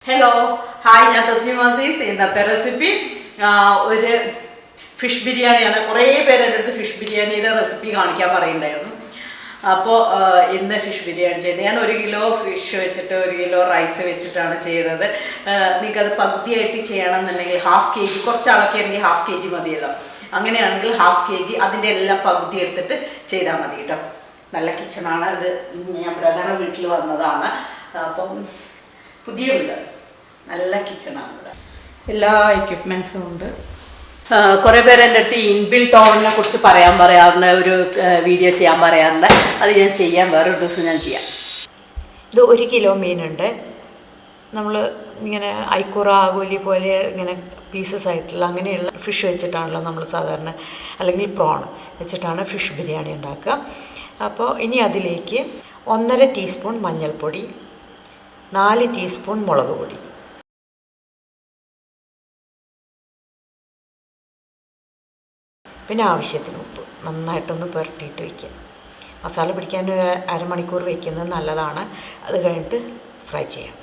Hello, hi, I'm Thesnim Azeez. In the recipe, fish biryani. I have fish biryani recipe. In the fish biryani, I have 1 kilo fish, 1 kilo rice. Half kg, half kg. Half kg, that's kitchen. നല്ല കിച്ചണാണ് എല്ലാ എക്യുപ്മെന്റ്സും ഉണ്ട് കുറേ പേര് എൻ്റെ അടുത്ത് inbuilt ഓവനെ കുറിച്ച് പറയാറുണ്ട് ഒരു വീഡിയോ ചെയ്യാൻ പറയാറുണ്ട് അത് ഞാൻ ചെയ്യാൻ വേറൊരു ദിവസം ഞാൻ ചെയ്യാം ഇത് 1 കിലോ മീനുണ്ട് നമ്മൾ ഇങ്ങനെ ഐക്കൂറ ആഗോലി പോലെ ഇങ്ങനെ പീസസ് ആയിട്ടുള്ള അങ്ങനെയുള്ള ഫിഷ് വെച്ചിട്ടാണല്ലോ നമ്മൾ സാധാരണ അല്ലെങ്കിൽ പ്രോൺ വെച്ചിട്ടാണ് ഫിഷ് ബിരിയാണി ഉണ്ടാക്കുക അപ്പോൾ ഇനി അതിലേക്ക് 1.5 ടീസ്പൂൺ മഞ്ഞൾപ്പൊടി 4 ടീസ്പൂൺ മുളക് പൊടി പിന്നെ ആവശ്യത്തിന് ഉപ്പ് നന്നായിട്ടൊന്ന് പുരട്ടിയിട്ട് വയ്ക്കുക മസാല പിടിക്കാൻ ഒരു അരമണിക്കൂർ വയ്ക്കുന്നത് നല്ലതാണ് അത് കഴിഞ്ഞിട്ട് ഫ്രൈ ചെയ്യാം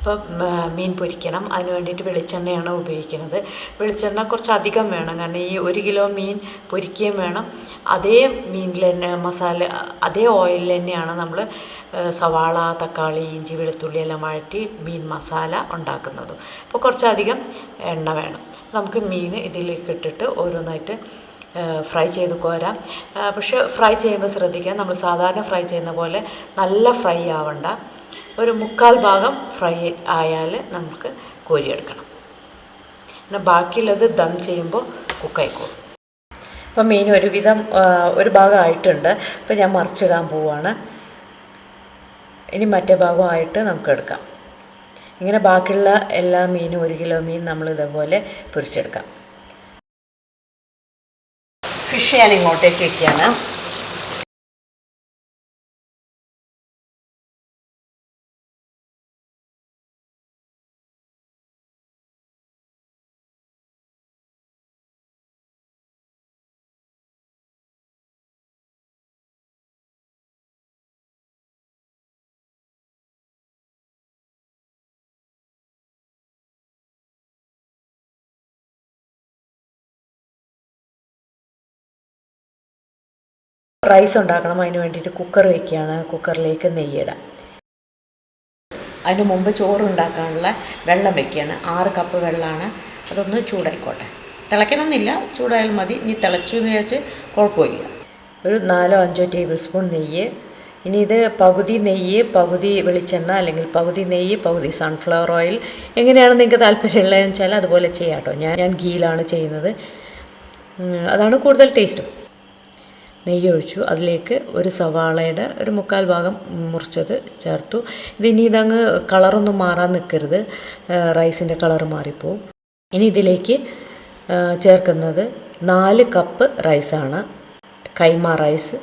ഇപ്പോൾ മീൻ പൊരിക്കണം അതിന് വേണ്ടിയിട്ട് വെളിച്ചെണ്ണയാണ് ഉപയോഗിക്കുന്നത് വെളിച്ചെണ്ണ കുറച്ച് അധികം വേണം കാരണം ഈ 1 കിലോ മീൻ പൊരിക്കുകയും വേണം അതേ മീനിൽ തന്നെ മസാല അതേ ഓയിലിൽ തന്നെയാണ് നമ്മൾ സവാള തക്കാളി ഇഞ്ചി വെളുത്തുള്ളി എല്ലാം വഴറ്റി മീൻ മസാല ഉണ്ടാക്കുന്നത് അപ്പോൾ കുറച്ചധികം എണ്ണ വേണം നമുക്ക് മീൻ ഇതിലേക്ക് ഇട്ടിട്ട് ഓരോന്നായിട്ട് ഫ്രൈ ചെയ്ത് കോരാം പക്ഷേ ഫ്രൈ ചെയ്യുമ്പോൾ ശ്രദ്ധിക്കുക നമ്മൾ സാധാരണ ഫ്രൈ ചെയ്യുന്ന പോലെ നല്ല ഫ്രൈ ആവണ്ട ഒരു 1/4 ഭാഗം ഫ്രൈ ആയാൽ നമുക്ക് കോരിയെടുക്കണം പിന്നെ ബാക്കിയുള്ളത് ദം ചെയ്യുമ്പോൾ കുക്കായിക്കോളും അപ്പം മീൻ ഒരുവിധം ഒരു ഭാഗമായിട്ടുണ്ട് അപ്പം ഞാൻ മറിച്ചിടാൻ പോവുകയാണ് ഇനി മറ്റേ ഭാഗമായിട്ട് നമുക്ക് എടുക്കാം ഇങ്ങനെ ബാക്കിയുള്ള എല്ലാ മീനും 1 കിലോ മീൻ നമ്മൾ ഇതേപോലെ പൊരിച്ചെടുക്കാം ഫിഷ് ഞാൻ ഇങ്ങോട്ടേക്ക് വയ്ക്കുകയാണ് റൈസ് ഉണ്ടാക്കണം അതിന് വേണ്ടിയിട്ട് കുക്കർ വയ്ക്കുകയാണ് കുക്കറിലേക്ക് നെയ്യിടാം അതിന് മുമ്പ് ചോറ് ഉണ്ടാക്കാനുള്ള വെള്ളം വയ്ക്കുകയാണ് 6 കപ്പ് വെള്ളമാണ് അതൊന്ന് ചൂടായിക്കോട്ടെ തിളയ്ക്കണമെന്നില്ല ചൂടായാൽ മതി ഇനി തിളച്ചു എന്ന് വിചാരിച്ച് കുഴപ്പമില്ല ഒരു 4-5 ടേബിൾ സ്പൂൺ നെയ്യ് ഇനി ഇത് പകുതി നെയ്യ് പകുതി വെളിച്ചെണ്ണ അല്ലെങ്കിൽ പകുതി നെയ്യ് പകുതി സൺഫ്ലവർ ഓയിൽ എങ്ങനെയാണ് നിങ്ങൾക്ക് താല്പര്യമുള്ളതെന്ന് വെച്ചാൽ അതുപോലെ ചെയ്യാം കേട്ടോ ഞാൻ ഗീലാണ് ചെയ്യുന്നത് അതാണ് കൂടുതൽ ടേസ്റ്റും നെയ്യ് ഒഴിച്ചു അതിലേക്ക് ഒരു സവാളയുടെ ഒരു 1/4 ഭാഗം മുറിച്ചത് ചേർത്തു ഇതിനി ഇതങ്ങ് കളറൊന്നും മാറാൻ നിൽക്കരുത് റൈസിൻ്റെ കളർ മാറിപ്പോവും ഇനി ഇതിലേക്ക് ചേർക്കുന്നത് 4 കപ്പ് റൈസാണ് കൈമ റൈസ്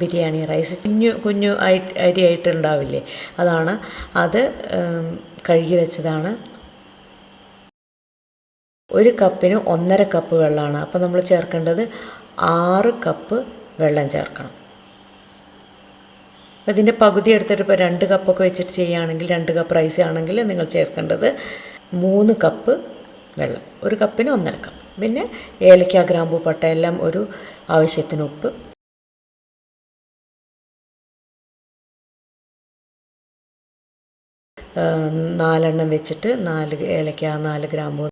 ബിരിയാണി റൈസ് കുഞ്ഞു അരിയായിട്ടുണ്ടാവില്ലേ അതാണ് അത് കഴുകി വെച്ചതാണ് 1 കപ്പിന് 1.5 കപ്പ് വെള്ളമാണ് അപ്പോൾ നമ്മൾ ചേർക്കേണ്ടത് 6 കപ്പ് വെള്ളം ചേർക്കണം ഇതിൻ്റെ പകുതി എടുത്തിട്ട് ഇപ്പോൾ 2 കപ്പൊക്കെ വെച്ചിട്ട് ചെയ്യുകയാണെങ്കിൽ 2 കപ്പ് റൈസ് ആണെങ്കിൽ നിങ്ങൾ ചേർക്കേണ്ടത് 3 കപ്പ് വെള്ളം 1 കപ്പിന് 1.5 കപ്പ് പിന്നെ ഏലക്ക ഗ്രാമ്പൂ പട്ട എല്ലാം ഒരു ആവശ്യത്തിന് ഉപ്പ് നാലെണ്ണം വെച്ചിട്ട് 4 ഏലക്ക 4 ഗ്രാമ്പൂ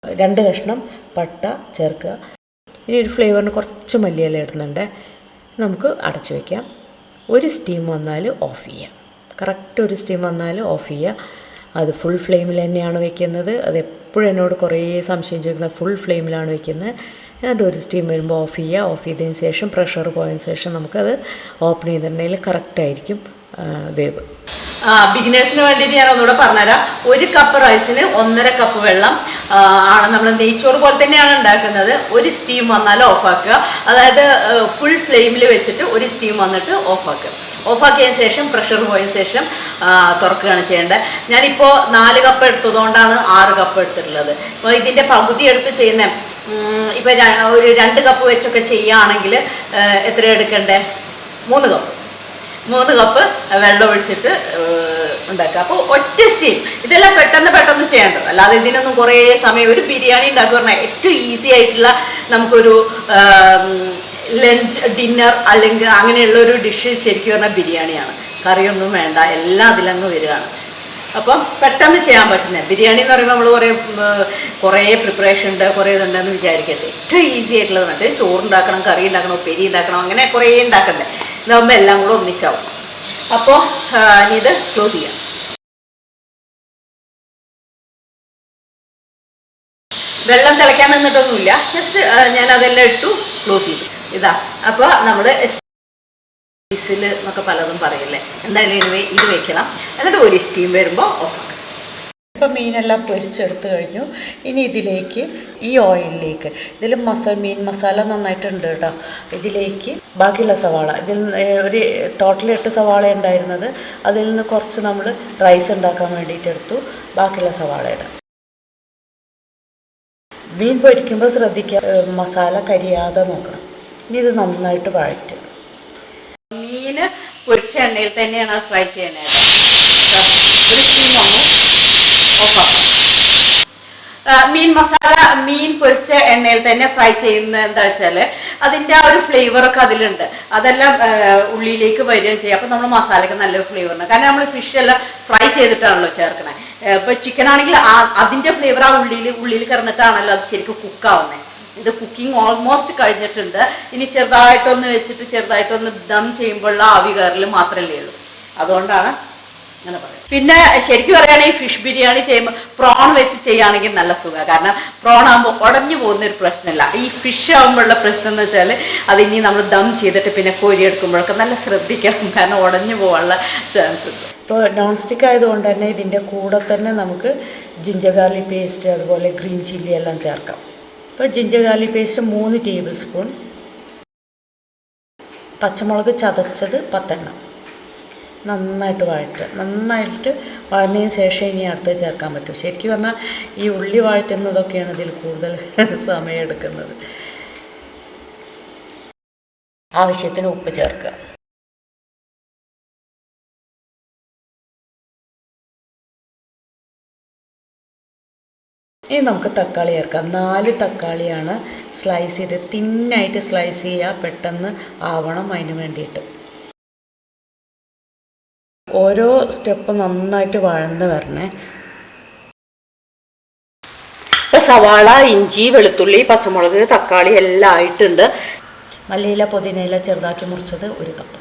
രണ്ട് കഷ്ണം പട്ട ചേർക്കുക ഇനി ഒരു ഫ്ലേവറിന് കുറച്ച് മല്ലിയില ഇടുന്നുണ്ട് നമുക്ക് അടച്ചു വയ്ക്കാം ഒരു സ്റ്റീം വന്നാൽ ഓഫ് ചെയ്യാം കറക്റ്റ് ഒരു സ്റ്റീം വന്നാൽ ഓഫ് ചെയ്യുക അത് ഫുൾ ഫ്ലെയിമിൽ തന്നെയാണ് വയ്ക്കുന്നത് അത് എപ്പോഴും എന്നോട് കുറേ സംശയം ചോദിക്കുന്നത് ഫുൾ ഫ്ലെയിമിലാണ് വയ്ക്കുന്നത് എന്നിട്ട് ഒരു സ്റ്റീം വരുമ്പോൾ ഓഫ് ചെയ്യുക ഓഫ് ചെയ്തതിന് ശേഷം പ്രഷർ പോയതിന് ശേഷം നമുക്കത് ഓപ്പൺ ചെയ്തിട്ടുണ്ടെങ്കിൽ കറക്റ്റായിരിക്കും വേവ് ബിഗിനേഴ്സിന് വേണ്ടിയിട്ട് ഞാൻ ഒന്നുകൂടെ പറഞ്ഞുതരാം 1 കപ്പ് റൈസിന് 1.5 കപ്പ് വെള്ളം ആണ് നമ്മൾ നെയ്ച്ചോറ് പോലെ തന്നെയാണ് ഉണ്ടാക്കുന്നത്. ഒരു സ്റ്റീം വന്നാൽ ഓഫാക്കുക, അതായത് ഫുൾ ഫ്ലെയിമിൽ വെച്ചിട്ട് ഒരു സ്റ്റീം വന്നിട്ട് ഓഫാക്കുക. ഓഫാക്കിയതിന് ശേഷം പ്രഷർ പോയതിന് ശേഷം തുറക്കുകയാണ് ചെയ്യേണ്ടത്. ഞാനിപ്പോൾ 4 കപ്പ് എടുത്തതുകൊണ്ടാണ് 6 കപ്പ് എടുത്തിട്ടുള്ളത്. അപ്പോൾ ഇതിൻ്റെ പകുതി എടുത്ത് ചെയ്യുന്ന ഇപ്പം ഒരു 2 കപ്പ് വെച്ചൊക്കെ ചെയ്യുകയാണെങ്കിൽ എത്ര എടുക്കണ്ടേ? 3 കപ്പ്. 3 കപ്പ് വെള്ളം ഒഴിച്ചിട്ട് ഉണ്ടാക്കുക. അപ്പോൾ ഒറ്റ സ്റ്റീം. ഇതെല്ലാം പെട്ടെന്ന് ചെയ്യേണ്ടത്, അല്ലാതെ ഇതിനൊന്നും കുറേ സമയം. ഒരു ബിരിയാണി ഉണ്ടാക്കുക പറഞ്ഞാൽ ഏറ്റവും ഈസി ആയിട്ടുള്ള നമുക്കൊരു ലഞ്ച് ഡിന്നർ അല്ലെങ്കിൽ അങ്ങനെയുള്ള ഒരു ഡിഷ് ശരിക്കും പറഞ്ഞാൽ ബിരിയാണിയാണ്. കറിയൊന്നും വേണ്ട, എല്ലാം അതിലങ്ങ് വരികയാണ്. അപ്പം പെട്ടെന്ന് ചെയ്യാൻ പറ്റുന്നത് ബിരിയാണി എന്ന് പറയുമ്പോൾ നമ്മൾ കുറേ പ്രിപ്പറേഷൻ ഉണ്ട്, കുറേ ഇതുണ്ടെന്ന് വിചാരിക്കട്ടെ. ഏറ്റവും ഈസി ആയിട്ടുള്ളത് മറ്റേ ചോറുണ്ടാക്കണം, കറി ഉണ്ടാക്കണം, ഉപ്പേരി ഉണ്ടാക്കണം, അങ്ങനെ കുറേ ഉണ്ടാക്കണ്ടേ. ഇതാകുമ്പോൾ എല്ലാം കൂടെ ഒന്നിച്ചാവും. അപ്പോൾ ഇനി ഇത് ക്ലോസ് ചെയ്യാം. വെള്ളം തിളയ്ക്കാൻ നിന്നിട്ടൊന്നുമില്ല, ജസ്റ്റ് ഞാൻ അതെല്ലാം ഇട്ടു ക്ലോസ് ചെയ്തു. ഇതാ അപ്പോൾ നമ്മൾ വിസിൽ എന്നൊക്കെ പലതും പറയില്ലേ, എന്തായാലും ഇത് വെക്കണം. എന്നിട്ട് ഒരു സ്റ്റീം വരുമ്പോൾ ഓഫ് ആക്കണം. ഇപ്പം മീനെല്ലാം പൊരിച്ചെടുത്ത് കഴിഞ്ഞു. ഇനി ഇതിലേക്ക് ഈ ഓയിലിലേക്ക് ഇതിൽ മീൻ മസാല നന്നായിട്ടുണ്ട് കേട്ടോ. ഇതിലേക്ക് ബാക്കിയുള്ള സവാള, ഇതിൽ ഒരു ടോട്ടൽ 8 സവാള ഉണ്ടായിരുന്നത്, അതിൽ നിന്ന് കുറച്ച് നമ്മൾ റൈസ് ഉണ്ടാക്കാൻ വേണ്ടിയിട്ട് എടുത്തു. ബാക്കിയുള്ള സവാള ഇടാം. മീൻ പൊരിക്കുമ്പോൾ ശ്രദ്ധിക്കുക, മസാല കരിയാതെ നോക്കണം. ഇനി ഇത് നന്നായിട്ട് വഴറ്റുക. മീൻ പൊരിച്ച എണ്ണയിൽ തന്നെയാണ് ഫ്രൈ ചെയ്യുന്നത്. മീൻ പൊരിച്ച എണ്ണയിൽ തന്നെ ഫ്രൈ ചെയ്യുന്നത് എന്താ വെച്ചാൽ അതിൻ്റെ ആ ഒരു ഫ്ലേവറൊക്കെ അതിലുണ്ട്. അതെല്ലാം ഉള്ളിലേക്ക് വരികയും ചെയ്യും. അപ്പം നമ്മൾ മസാലയ്ക്ക് നല്ലൊരു ഫ്ലേവറുണ്ട്. കാരണം നമ്മൾ ഫിഷ് എല്ലാം ഫ്രൈ ചെയ്തിട്ടാണല്ലോ ചേർക്കണേ. ഇപ്പോൾ ചിക്കൻ ആണെങ്കിൽ അതിൻ്റെ ഫ്ലേവർ ആ ഉള്ളിൽ കിടന്നിട്ടാണല്ലോ അത് ശരിക്കും കുക്കാവുന്നത്. ഇത് കുക്കിംഗ് ഓൾമോസ്റ്റ് കഴിഞ്ഞിട്ടുണ്ട്. ഇനി ചെറുതായിട്ടൊന്ന് ദം ചെയ്യുമ്പോഴുള്ള ആവി കയറൽ മാത്രമല്ലേ ഉള്ളൂ. അതുകൊണ്ടാണ് അങ്ങനെ പറയുന്നത്. പിന്നെ ശരിക്കും പറയുകയാണെങ്കിൽ ഫിഷ് ബിരിയാണി ചെയ്യുമ്പോൾ പ്രോൺ വെച്ച് ചെയ്യുകയാണെങ്കിൽ നല്ല സുഖമാണ്. കാരണം പ്രോൺ ആകുമ്പോൾ ഉടഞ്ഞു പോകുന്നൊരു പ്രശ്നമില്ല. ഈ ഫിഷ് ആകുമ്പോഴുള്ള പ്രശ്നം എന്ന് വെച്ചാൽ അതിനി നമ്മൾ ദം ചെയ്തിട്ട് പിന്നെ കോരിയെടുക്കുമ്പോഴൊക്കെ നല്ല ശ്രദ്ധിക്കണം, കാരണം ഉടഞ്ഞു പോകാനുള്ള ചാൻസ് ഉണ്ട്. ഇപ്പോൾ നോൺ സ്റ്റിക്ക് ആയതുകൊണ്ട് തന്നെ ഇതിൻ്റെ കൂടെ തന്നെ നമുക്ക് ജിഞ്ചർ ഗാർലിക് പേസ്റ്റ്, അതുപോലെ ഗ്രീൻ ചില്ലി എല്ലാം ചേർക്കാം. ഇപ്പോൾ ginger garlic paste 3 table spoon, പച്ചമുളക് ചതച്ചത് 10 എണ്ണം. നന്നായിട്ട് വഴന്നതിന് ശേഷം ഇനി അടുത്ത് ചേർക്കാൻ പറ്റും. ശരിക്കും പറഞ്ഞാൽ ഈ ഉള്ളി വഴറ്റുന്നതൊക്കെയാണ് ഇതിൽ കൂടുതൽ സമയം എടുക്കുന്നത്. ആവശ്യത്തിന് ഉപ്പ് ചേർക്കുക. ഇനി നമുക്ക് തക്കാളി ചേർക്കാം. 4 തക്കാളിയാണ് സ്ലൈസ് ചെയ്ത് തിന്നായിട്ട് സ്ലൈസ് ചെയ്യുക, പെട്ടെന്ന് ആവണം അതിന് വേണ്ടിയിട്ട്. ഓരോ സ്റ്റെപ്പ് നന്നായിട്ട് വഴന്ന് വരണേ. ഇപ്പോൾ സവാള, ഇഞ്ചി, വെളുത്തുള്ളി, പച്ചമുളക്, തക്കാളി എല്ലാം ആയിട്ടുണ്ട്. മല്ലിയില, പുതിനയില ചെറുതാക്കി മുറിച്ചത് 1 കപ്പ്.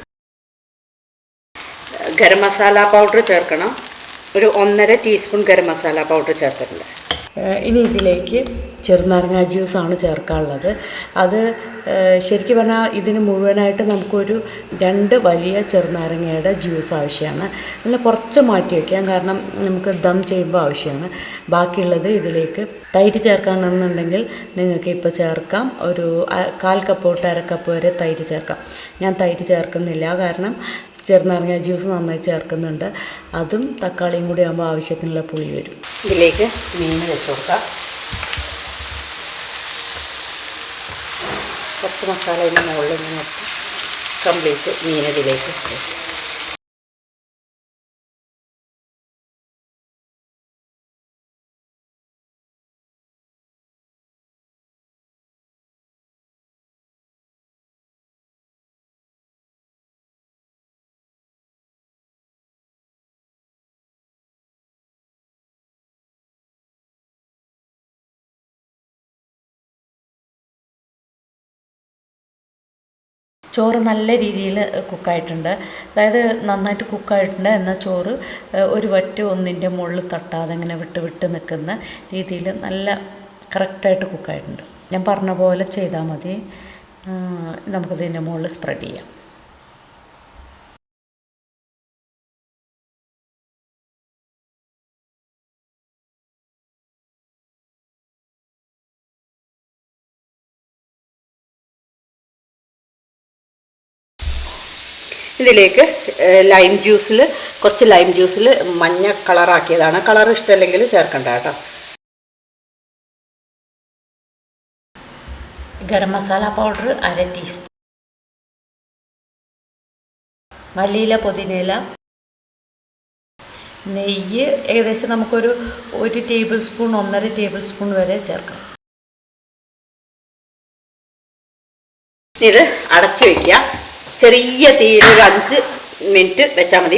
ഗരം മസാല പൗഡർ ചേർക്കണം. ഒരു 1.5 ടീസ്പൂൺ ഗരം മസാല പൗഡർ ചേർത്തിട്ടുണ്ട്. ഇനി ഇതിലേക്ക് ചെറുനാരങ്ങ ജ്യൂസാണ് ചേർക്കാനുള്ളത്. അത് ശരിക്കും പറഞ്ഞാൽ ഇതിന് മുഴുവനായിട്ട് നമുക്കൊരു 2 വലിയ ചെറുനാരങ്ങയുടെ ജ്യൂസ് ആവശ്യമാണ്. അതിൽ കുറച്ച് മാറ്റി വയ്ക്കാം, കാരണം നമുക്ക് ദം ചെയ്യുമ്പോൾ ആവശ്യമാണ്. ബാക്കിയുള്ളത് ഇതിലേക്ക് തൈര് ചേർക്കാനെന്നുണ്ടെങ്കിൽ നിങ്ങൾക്ക് ഇപ്പോൾ ചേർക്കാം. ഒരു 1/4 കപ്പ് തൊട്ട് 1/2 കപ്പ് വരെ തൈര് ചേർക്കാം. ഞാൻ തൈര് ചേർക്കുന്നില്ല, കാരണം ചെറുനാരങ്ങ ജ്യൂസ് നന്നായി ചേർക്കുന്നുണ്ട്. അതും തക്കാളിയും കൂടി ആകുമ്പോൾ ആവശ്യത്തിനുള്ള പുളി വരും. ഇതിലേക്ക് മീൻ വെച്ച് കൊടുക്കാം. കുറച്ച് മസാല ഇതിന് മുകളിൽ ഇങ്ങനെ കംപ്ലീറ്റ് മീനതിലേക്ക്. ചോറ് നല്ല രീതിയിൽ കുക്കായിട്ടുണ്ട്. അതായത് നന്നായിട്ട് കുക്കായിട്ടുണ്ട്. എന്നാൽ ചോറ് ഒരു വറ്റ് ഒന്നിൻ്റെ മുകളിൽ തട്ടാതെ ഇങ്ങനെ വിട്ട് നിൽക്കുന്ന രീതിയിൽ നല്ല കറക്റ്റായിട്ട് കുക്കായിട്ടുണ്ട്. ഞാൻ പറഞ്ഞ പോലെ ചെയ്താൽ മതി. നമുക്കിതിൻ്റെ മുകളിൽ സ്പ്രെഡ് ചെയ്യാം. ഇതിലേക്ക് ലൈം ജ്യൂസിൽ കുറച്ച് ലൈം ജ്യൂസിൽ മഞ്ഞ കളറാക്കിയതാണ്. കളർ ഇഷ്ടമല്ലെങ്കിൽ ചേർക്കണ്ട കേട്ടോ. ഗരം മസാല പൗഡർ 1/2 ടീസ്പൂൺ, മല്ലിയില പുതിനയില, നെയ്യ് ഏകദേശം നമുക്കൊരു 1 ടേബിൾ സ്പൂൺ 1.5 ടേബിൾ സ്പൂൺ വരെ ചേർക്കാം. ഇത് അടച്ച് വയ്ക്കുക. ചെറിയ തീയിൽ ഒരു 5 മിനിറ്റ് വെച്ചാൽ മതി.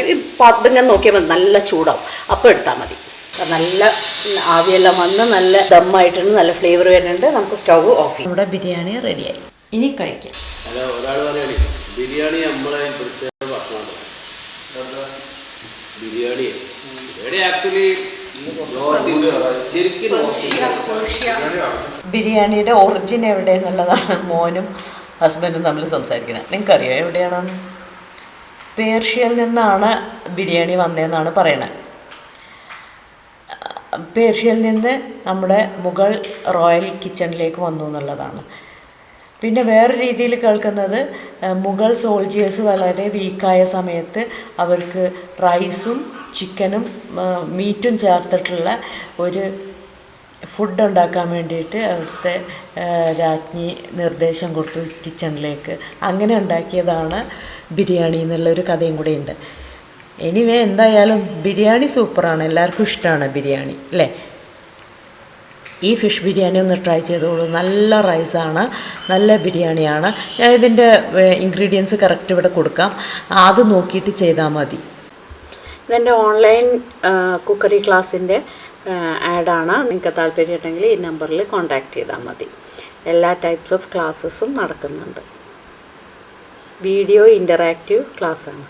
ഇങ്ങനെ നോക്കിയാൽ മതി, നല്ല ചൂടാവും. അപ്പോൾ എടുത്താൽ മതി. നല്ല ആവിയെല്ലാം വന്ന് നല്ല ദമ്മായിട്ടുണ്ട്, നല്ല ഫ്ലേവർ വരുന്നുണ്ട്. നമുക്ക് സ്റ്റൗ ഓഫ് ചെയ്യാം. നമ്മുടെ ബിരിയാണി റെഡിയായി. ഇനി കഴിക്കാം. ബിരിയാണി നമ്മളെ ബിരിയാണിയുടെ ഒറിജിൻ എവിടെയെന്നുള്ളതാണ് മോനും ഹസ്ബൻഡും തമ്മിൽ സംസാരിക്കുന്നത്. നിങ്ങൾക്കറിയോ എവിടെയാണെന്ന്? പേർഷ്യയിൽ നിന്നാണ് ബിരിയാണി വന്നതെന്നാണ് പറയണത്. പേർഷ്യയിൽ നിന്ന് നമ്മുടെ മുഗൾ റോയൽ കിച്ചണിലേക്ക് വന്നു എന്നുള്ളതാണ്. പിന്നെ വേറെ രീതിയിൽ കേൾക്കുന്നത് മുഗൾ സോൾജിയേഴ്സ് വളരെ വീക്കായ സമയത്ത് അവർക്ക് റൈസും ചിക്കനും മീറ്റും ചേർത്തിട്ടുള്ള ഒരു ഫുഡ് ഉണ്ടാക്കാൻ വേണ്ടിയിട്ട് അവിടുത്തെ രാജ്ഞി നിർദ്ദേശം കൊടുത്തു കിച്ചണിലേക്ക്. അങ്ങനെ ഉണ്ടാക്കിയതാണ് ബിരിയാണി എന്നുള്ളൊരു കഥയും കൂടെ ഉണ്ട്. എനിവേ എന്തായാലും ബിരിയാണി സൂപ്പറാണ്, എല്ലാവർക്കും ഇഷ്ടമാണ് ബിരിയാണി അല്ലേ. ഈ ഫിഷ് ബിരിയാണി ഒന്ന് ട്രൈ ചെയ്തോളൂ. നല്ല റൈസാണ്, നല്ല ബിരിയാണിയാണ്. ഞാൻ ഇതിൻ്റെ ഇൻഗ്രീഡിയൻസ് കറക്റ്റ് ഇവിടെ കൊടുക്കാം, അത് നോക്കിയിട്ട് ചെയ്താൽ മതി. ഇതെൻ്റെ ഓൺലൈൻ കുക്കറി ക്ലാസ്സിൻ്റെ ആഡാണ്. നിങ്ങൾക്ക് താല്പര്യമുണ്ടെങ്കിൽ ഈ നമ്പറിൽ കോൺടാക്റ്റ് ചെയ്താൽ മതി. എല്ലാ ടൈപ്സ് ഓഫ് ക്ലാസ്സസും നടക്കുന്നുണ്ട്. വീഡിയോ ഇൻ്ററാക്റ്റീവ് ക്ലാസ്സാണ്.